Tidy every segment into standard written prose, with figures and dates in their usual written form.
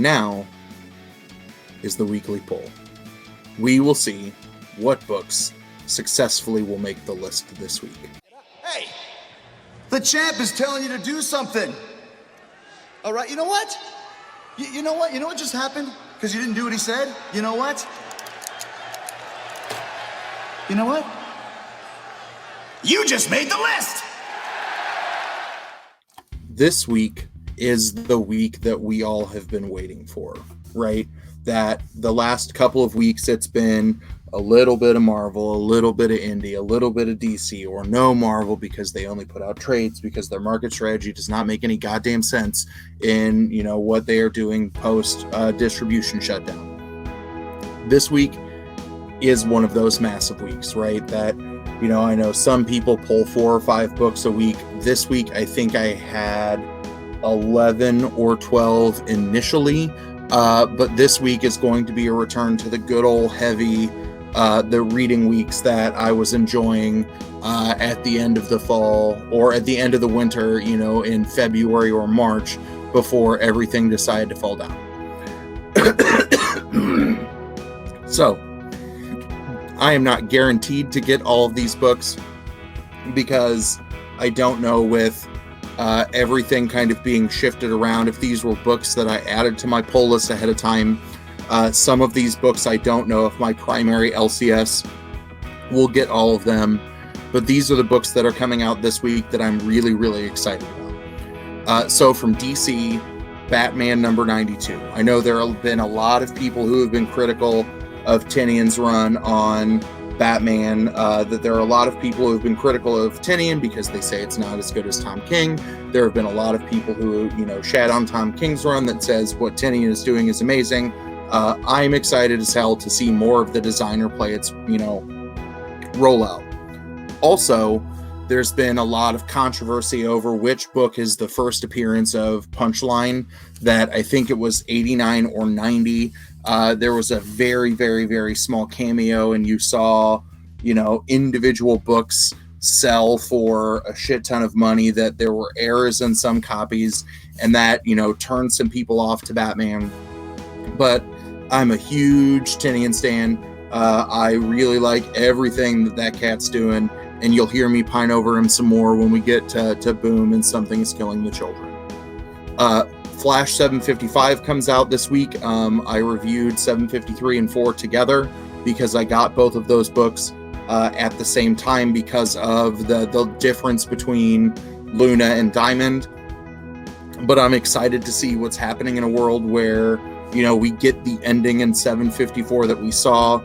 now is the weekly poll. We will see what books successfully will make the list this week. Hey, the champ is telling you to do something. All right, you know what? You know what? You know what just happened? Because you didn't do what he said? You know what? You know what? You just made the list! This week is the week that we all have been waiting for, right? That the last couple of weeks it's been a little bit of Marvel, a little bit of Indie, a little bit of DC, or no Marvel because they only put out trades because their market strategy does not make any goddamn sense in, what they are doing post distribution shutdown. This week is one of those massive weeks, right? That, I know some people pull 4 or 5 books a week. This week, I think I had 11 or 12 initially, but this week is going to be a return to the good old heavy, the reading weeks that I was enjoying at the end of the fall or at the end of the winter, in February or March before everything decided to fall down. So, I am not guaranteed to get all of these books because I don't know with everything kind of being shifted around if these were books that I added to my pull list ahead of time. Some of these books I don't know if my primary LCS will get all of them, but these are the books that are coming out this week that I'm really, really excited about. So from DC, Batman number 92. I know there have been a lot of people who have been critical of Tynion's run on Batman, that there are a lot of people who have been critical of Tynion because they say it's not as good as Tom King. There have been a lot of people who, shat on Tom King's run that says what Tynion is doing is amazing. I'm excited as hell to see more of the designer play its, rollout. Also, there's been a lot of controversy over which book is the first appearance of Punchline, that I think it was 89 or 90. There was a very, very, very small cameo, and you saw, individual books sell for a shit ton of money, that there were errors in some copies, and that, turned some people off to Batman. But I'm a huge Tynion stan. I really like everything that cat's doing, and you'll hear me pine over him some more when we get to Boom and Something is Killing the Children. Flash 755 comes out this week. I reviewed 753 and 4 together because I got both of those books at the same time because of the difference between Luna and Diamond. But I'm excited to see what's happening in a world where, we get the ending in 754 that we saw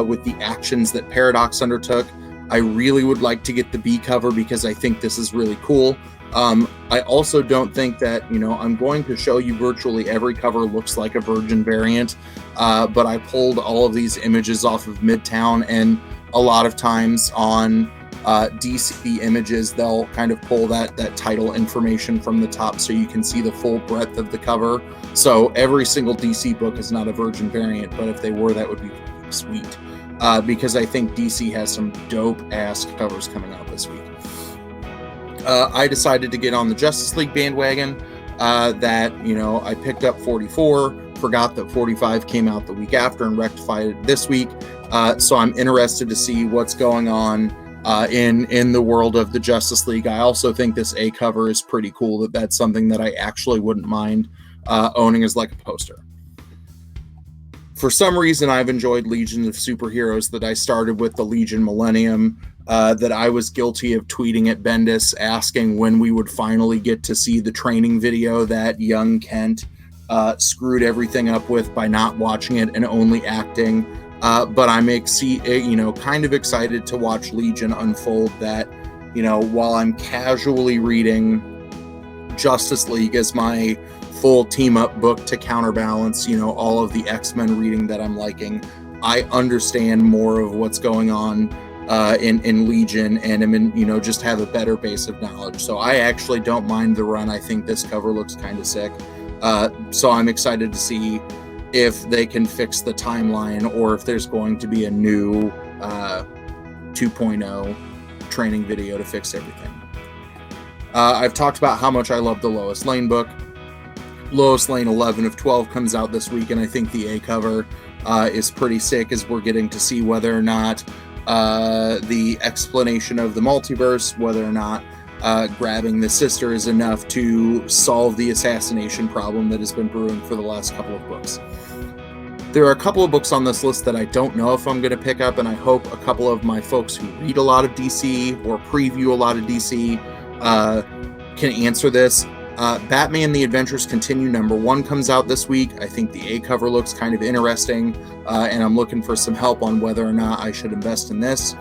with the actions that Paradox undertook. I really would like to get the B cover because I think this is really cool. I also don't think that, I'm going to show you virtually every cover looks like a Virgin variant, but I pulled all of these images off of Midtown, and a lot of times on DC images, they'll kind of pull that title information from the top so you can see the full breadth of the cover. So every single DC book is not a Virgin variant, but if they were, that would be sweet, because I think DC has some dope-ass covers coming out this week. I decided to get on the Justice League bandwagon, that, I picked up 44, forgot that 45 came out the week after and rectified it this week. So I'm interested to see what's going on in the world of the Justice League. I also think this A cover is pretty cool, that's something that I actually wouldn't mind owning as like a poster. For some reason, I've enjoyed Legion of Superheroes, that I started with the Legion Millennium, that I was guilty of tweeting at Bendis asking when we would finally get to see the training video that young Kent screwed everything up with by not watching it and only acting. But I'm kind of excited to watch Legion unfold, that, while I'm casually reading Justice League as my full team-up book to counterbalance, all of the X-Men reading that I'm liking, I understand more of what's going on in Legion, and I'm in, just have a better base of knowledge. So I actually don't mind the run. I think this cover looks kind of sick. So I'm excited to see if they can fix the timeline, or if there's going to be a new 2.0 training video to fix everything. I've talked about how much I love the Lois Lane book. Lois Lane 11 of 12 comes out this week, and I think the A cover is pretty sick, as we're getting to see whether or not the explanation of the multiverse, whether or not grabbing the sister is enough to solve the assassination problem that has been brewing for the last couple of books. There are a couple of books on this list that I don't know if I'm going to pick up, and I hope a couple of my folks who read a lot of DC or preview a lot of DC can answer this. Batman The Adventures Continue #1 comes out this week. I think the A cover looks kind of interesting, and I'm looking for some help on whether or not I should invest in this.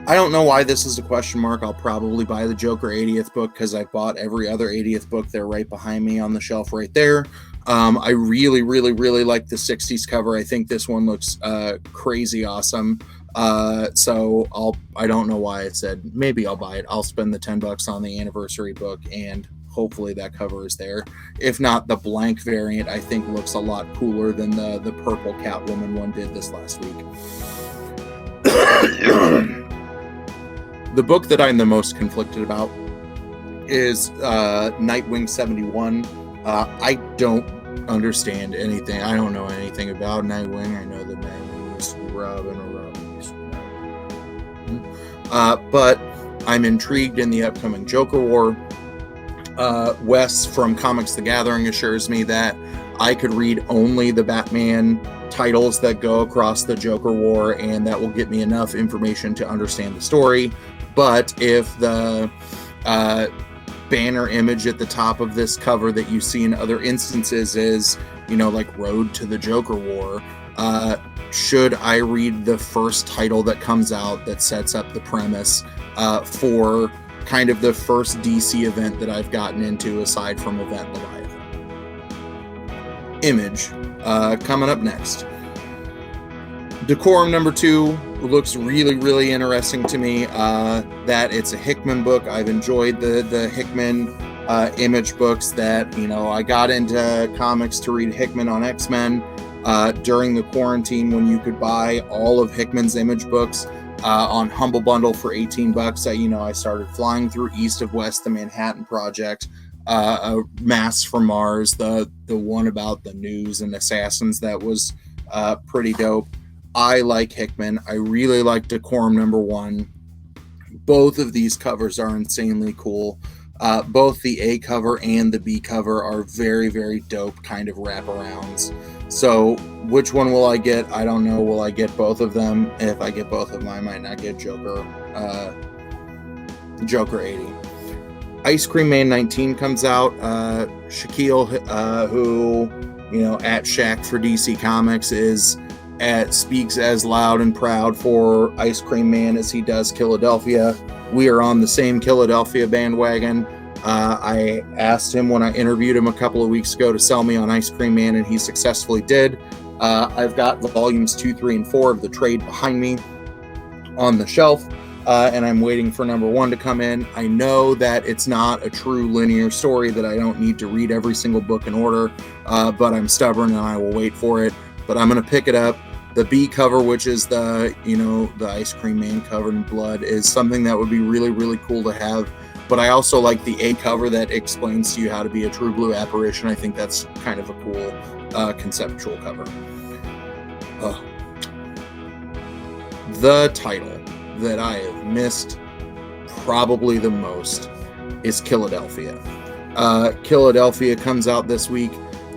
I don't know why this is a question mark. I'll probably buy the Joker 80th book because I've bought every other 80th book. They're right behind me on the shelf right there. I really, really, really like the 60s cover. I think this one looks crazy awesome. So I don't know why I said maybe I'll buy it. I'll spend the $10 on the anniversary book, and hopefully that cover is there. If not, the blank variant I think looks a lot cooler than the purple Catwoman one did this last week. The book that I'm the most conflicted about is Nightwing 71. I don't understand anything. I don't know anything about Nightwing. I know that Nightwing used to be Robin, or Robin used to be Nightwing. But I'm intrigued in the upcoming Joker War. Wes from Comics The Gathering assures me that I could read only the Batman titles that go across the Joker War, and that will get me enough information to understand the story. But if the banner image at the top of this cover that you see in other instances is, like Road to the Joker War, should I read the first title that comes out that sets up the premise for kind of the first DC event that I've gotten into aside from Event Leviathan? Image coming up next. Decorum #2 looks really, really interesting to me. That it's a Hickman book. I've enjoyed the Hickman Image books. That I got into comics to read Hickman on X-Men during the quarantine when you could buy all of Hickman's Image books on Humble Bundle for $18. I started flying through East of West, the Manhattan Project, Masks from Mars, the one about the news and assassins that was pretty dope. I like Hickman. I really like Decorum #1. Both of these covers are insanely cool. Both the A cover and the B cover are very, very dope kind of wraparounds. So which one will I get? I don't know. Will I get both of them? If I get both of them, I might not get Joker 80. Ice Cream Man 19 comes out. Shaquille, who, at Shaq for DC Comics speaks as loud and proud for Ice Cream Man as he does Killadelphia. We are on the same Killadelphia bandwagon. I asked him when I interviewed him a couple of weeks ago to sell me on Ice Cream Man, and he successfully did. I've got volumes 2, 3, and 4 of the trade behind me on the shelf, and I'm waiting for #1 to come in. I know that it's not a true linear story, that I don't need to read every single book in order, but I'm stubborn and I will wait for it. But I'm going to pick it up. The B cover, which is the Ice Cream Man covered in blood, is something that would be really, really cool to have. But I also like the A cover that explains to you how to be a true blue apparition. I think that's kind of a cool conceptual cover. The title that I have missed probably the most is Killadelphia. Killadelphia comes out this week.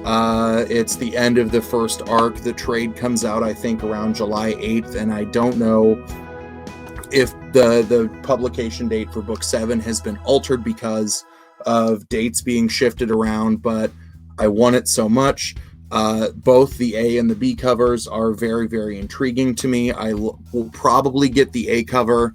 It's the end of the first arc. The trade comes out, I think, around July 8th, and I don't know if the publication date for book 7 has been altered because of dates being shifted around, but I want it so much. Both the A and the B covers are very, very intriguing to me. I will probably get the A cover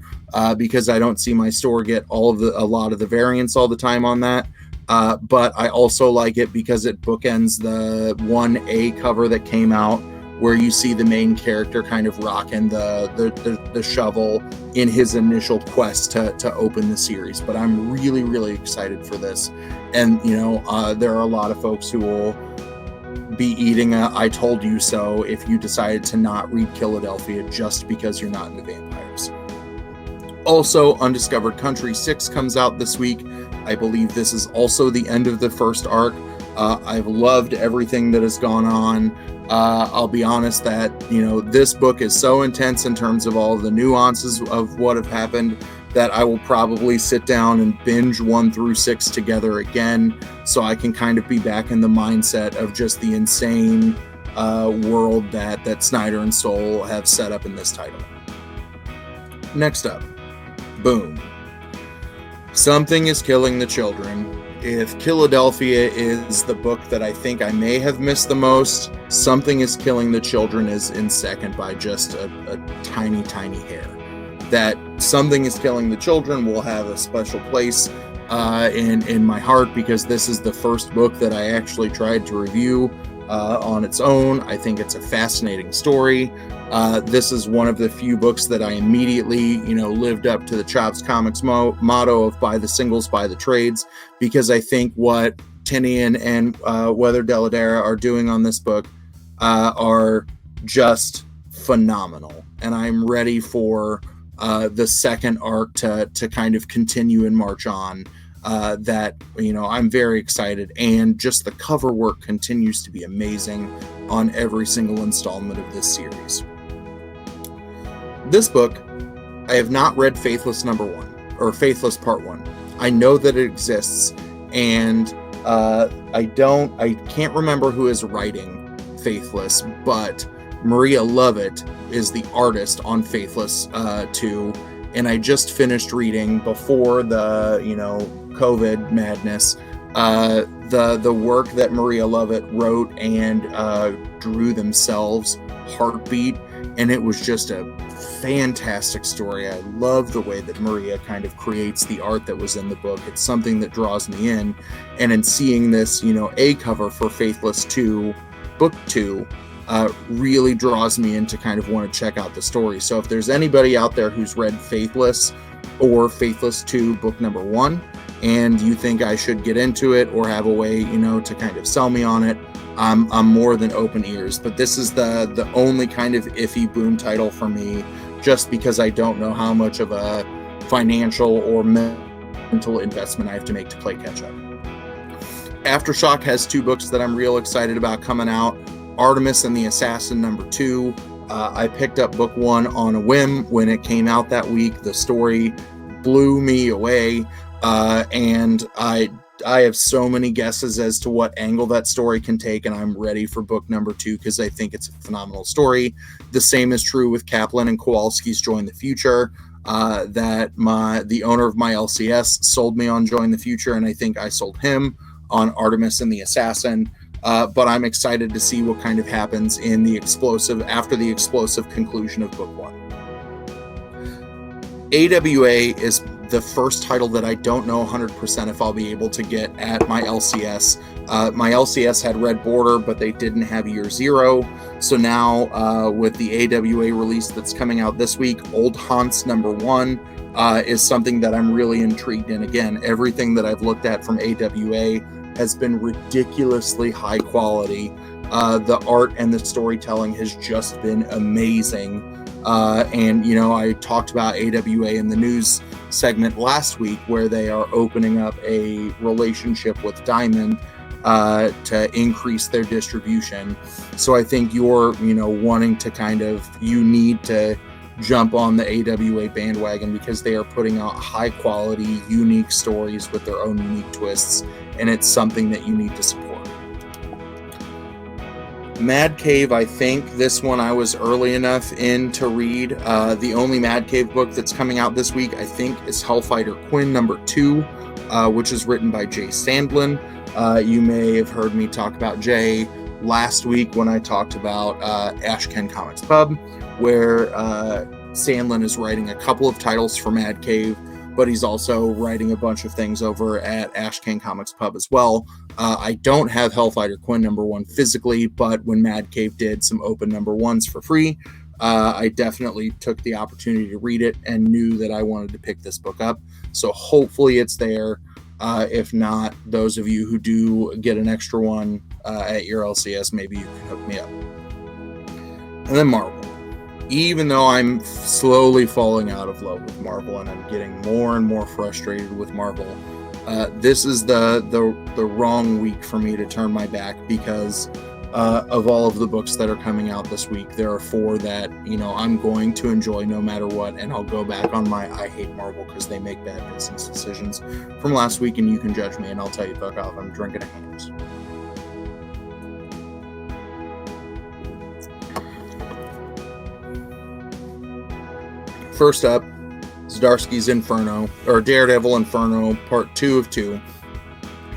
because I don't see my store get a lot of the variants all the time on that. But I also like it because it bookends the 1A cover that came out, where you see the main character kind of rocking the shovel in his initial quest to open the series. But I'm really, really excited for this. And, there are a lot of folks who will be eating a I told you so if you decided to not read Killadelphia just because you're not into vampires. Also, Undiscovered Country 6 comes out this week. I believe this is also the end of the first arc. I've loved everything that has gone on. I'll be honest that, this book is so intense in terms of all the nuances of what have happened that I will probably sit down and binge 1 through 6 together again, so I can kind of be back in the mindset of just the insane world that Snyder and Soule have set up in this title. Next up, boom. Something is Killing the Children. If Killadelphia is the book that I think I may have missed the most, Something is Killing the Children is in second by just a tiny, tiny hair. That Something is Killing the Children will have a special place in my heart, because this is the first book that I actually tried to review on its own. I think it's a fascinating story. This is one of the few books that I immediately, lived up to the Chops Comics motto of buy the singles, buy the trades, because I think what Tinian and Weather Deladera are doing on this book are just phenomenal. And I'm ready for the second arc to kind of continue and march on. I'm very excited, and just the cover work continues to be amazing on every single installment of this series. This book, I have not read Faithless #1 or Faithless Part 1. I know that it exists, and I can't remember who is writing Faithless, but Maria Lovett is the artist on Faithless 2, and I just finished reading before the COVID madness the work that Maria Lovett wrote and drew themselves, Heartbeat, and it was just a fantastic story. I love the way that Maria kind of creates the art that was in the book. It's something that draws me in, and in seeing this a cover for Faithless 2 book 2 really draws me in to kind of want to check out the story. So if there's anybody out there who's read Faithless or Faithless 2 book #1 and you think I should get into it or have a way to kind of sell me on it, I'm more than open ears. But this is the only kind of iffy boom title for me, just because I don't know how much of a financial or mental investment I have to make to play catch up. Aftershock has 2 books that I'm real excited about coming out. Artemis and the Assassin #2. I picked up book 1 on a whim when it came out that week. The story blew me away, and I have so many guesses as to what angle that story can take, and I'm ready for book #2 because I think it's a phenomenal story. The same is true with Kaplan and Kowalski's Join the Future. That the owner of my LCS sold me on Join the Future, and I think I sold him on Artemis and the Assassin. But I'm excited to see what kind of happens after the explosive conclusion of book 1. AWA is the first title that I don't know 100% if I'll be able to get at my LCS. My LCS had Red Border, but they didn't have Year Zero. So now with the AWA release that's coming out this week, Old Haunts #1 is something that I'm really intrigued in. Again, everything that I've looked at from AWA has been ridiculously high quality. The art and the storytelling has just been amazing. And I talked about AWA in the news segment last week, where they are opening up a relationship with Diamond to increase their distribution. So I think you're wanting to you need to jump on the AWA bandwagon, because they are putting out high quality, unique stories with their own unique twists, and it's something that you need to support. Mad Cave, I think this one I was early enough in to read. The only Mad Cave book that's coming out this week, I think, is Hellfighter Quinn #2, which is written by Jay Sandlin. You may have heard me talk about Jay last week when I talked about Ashken Comics Pub, where Sandlin is writing a couple of titles for Mad Cave, but he's also writing a bunch of things over at Ashken Comics Pub as well. I don't have Hellfighter Quinn #1 physically, but when Mad Cave did some open #1s for free, I definitely took the opportunity to read it and knew that I wanted to pick this book up. So hopefully it's there. If not, those of you who do get an extra one at your LCS, maybe you can hook me up. And then Marvel. Even though I'm slowly falling out of love with Marvel and I'm getting more and more frustrated with Marvel, this is the wrong week for me to turn my back, because of all of the books that are coming out this week, there are 4 that, I'm going to enjoy no matter what, and I'll go back on my I hate Marvel because they make bad business decisions from last week, and you can judge me, and I'll tell you fuck off. I'm drinking a Hammers. First up, Zdarsky's Inferno, or Daredevil Inferno, Part 2 of 2,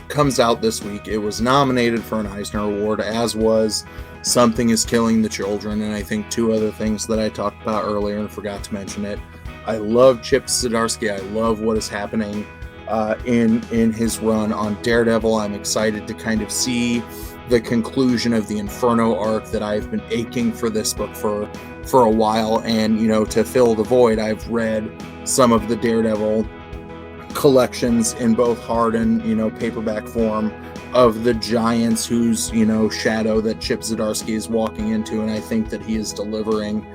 comes out this week. It was nominated for an Eisner Award, as was Something is Killing the Children, and I think 2 other things that I talked about earlier and forgot to mention it. I love Chip Zdarsky. I love what is happening in his run on Daredevil. I'm excited to kind of see the conclusion of the Inferno arc that I've been aching for this book for a while, and to fill the void, I've read some of the Daredevil collections in both hard and paperback form of the giants whose shadow that Chip Zdarsky is walking into, and I think that he is delivering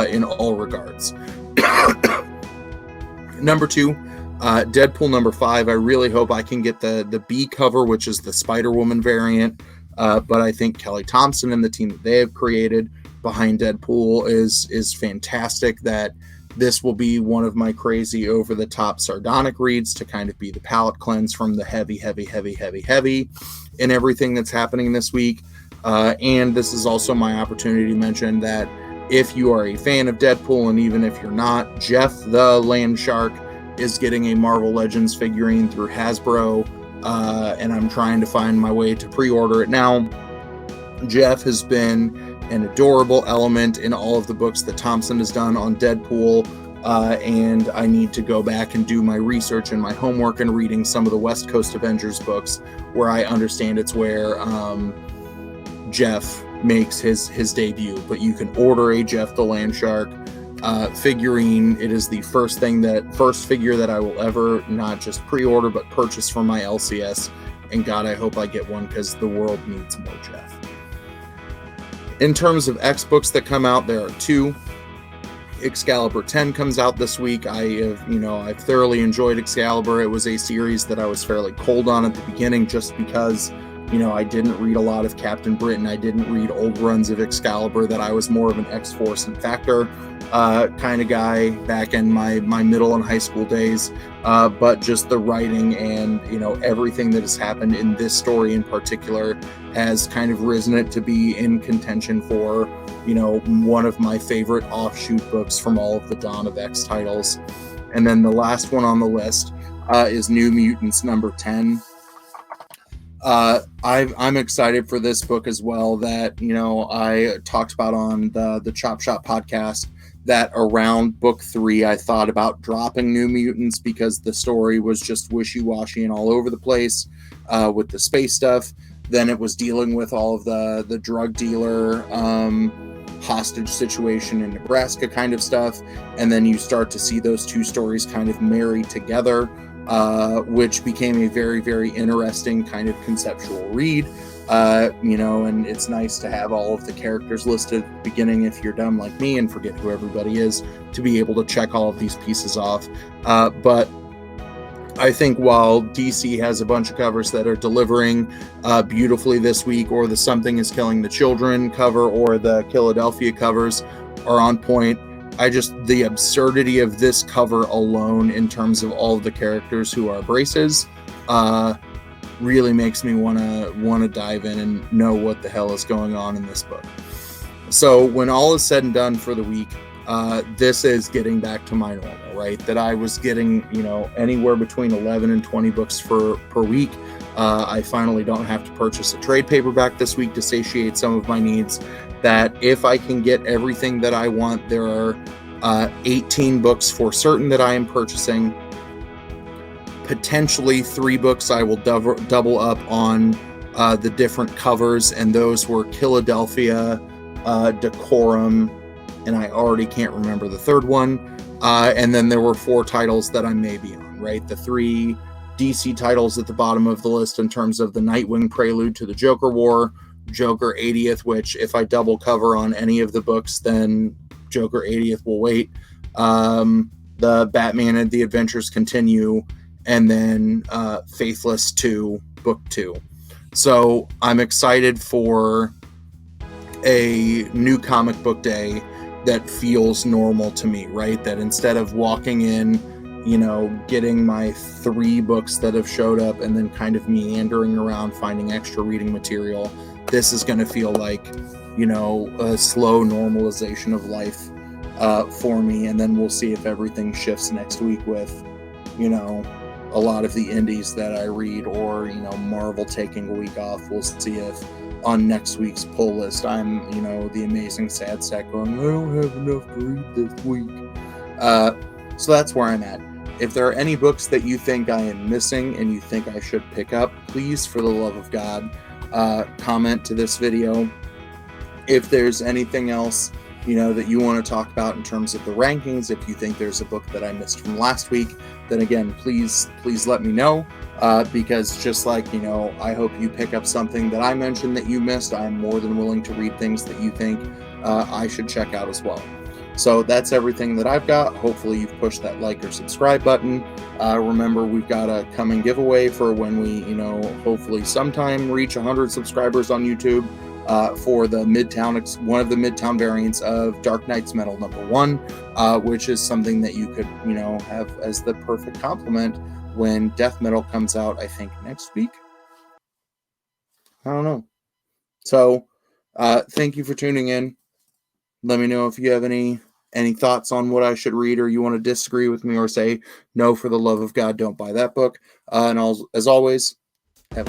in all regards. Number 2, Deadpool number 5. I really hope I can get the B cover, which is the Spider-Woman variant, but I think Kelly Thompson and the team that they have created behind Deadpool is fantastic. That this will be one of my crazy over-the-top sardonic reads to kind of be the palate cleanse from the heavy in everything that's happening this week. And this is also my opportunity to mention that if you are a fan of Deadpool, and even if you're not, Jeff the Land Shark is getting a Marvel Legends figurine through Hasbro, and I'm trying to find my way to pre-order it now. Jeff has been an adorable element in all of the books that Thompson has done on Deadpool, and I need to go back and do my research and my homework and reading some of the West Coast Avengers books, where I understand it's where Jeff makes his debut. But you can order a Jeff the Land Shark figurine. It is the first figure that I will ever not just pre-order but purchase for my LCS, and God, I hope I get one, because the world needs more Jeff. In terms of X books that come out, there are 2. Excalibur 10 comes out this week. I've thoroughly enjoyed Excalibur. It was a series that I was fairly cold on at the beginning, just because I didn't read a lot of Captain Britain. I didn't read old runs of Excalibur. That I was more of an X-Force and Factor kind of guy back in my middle and high school days. But just the writing and everything that has happened in this story in particular has kind of risen it to be in contention for one of my favorite offshoot books from all of the Dawn of X titles. And then the last one on the list is New Mutants number 10. I'm excited for this book as well. That I talked about on the Chop Shop podcast, that around book 3 I thought about dropping New Mutants because the story was just wishy-washy and all over the place with the space stuff. Then it was dealing with all of the drug dealer hostage situation in Nebraska kind of stuff, and then you start to see those 2 stories kind of marry together, which became a very, very interesting kind of conceptual read. And it's nice to have all of the characters listed at the beginning if you're dumb like me and forget who everybody is, to be able to check all of these pieces off. But I think while DC has a bunch of covers that are delivering beautifully this week, or the Something is Killing the Children cover or the Killadelphia covers are on point, the absurdity of this cover alone in terms of all of the characters who are braces really makes me want to dive in and know what the hell is going on in this book. So when all is said and done for the week, this is getting back to my normal, right? That I was getting, anywhere between 11 and 20 books per week. I finally don't have to purchase a trade paperback this week to satiate some of my needs. That if I can get everything that I want, there are 18 books for certain that I am purchasing. Potentially 3 books I will double up on the different covers, and those were Killadelphia, Decorum, and I already can't remember the third one. And then there were 4 titles that I may be on, right? The 3 DC titles at the bottom of the list in terms of the Nightwing Prelude to the Joker War, Joker 80th, which if I double cover on any of the books, then Joker 80th will wait. The Batman and the Adventures Continue, and then Faithless 2, Book 2. So I'm excited for a new comic book day that feels normal to me, right? That instead of walking in, getting my 3 books that have showed up and then kind of meandering around finding extra reading material, this is going to feel like, a slow normalization of life for me. And then we'll see if everything shifts next week with, a lot of the indies that I read, or, Marvel taking a week off. We'll see if on next week's pull list I'm, the amazing sad sack going, I don't have enough to read this week. So that's where I'm at. If there are any books that you think I am missing and you think I should pick up, please, for the love of God, comment to this video. If there's anything else, that you want to talk about in terms of the rankings, if you think there's a book that I missed from last week, then again, please let me know. Because just like, I hope you pick up something that I mentioned that you missed, I'm more than willing to read things that you think I should check out as well. So that's everything that I've got. Hopefully you've pushed that like or subscribe button. Remember, we've got a coming giveaway for when we, hopefully sometime reach 100 subscribers on YouTube for the one of the Midtown variants of Dark Knight's Metal #1, which is something that you could, have as the perfect compliment when Death Metal comes out, I think next week. I don't know. So thank you for tuning in. Let me know if you have any thoughts on what I should read, or you want to disagree with me or say, no, for the love of God, don't buy that book. And as always, have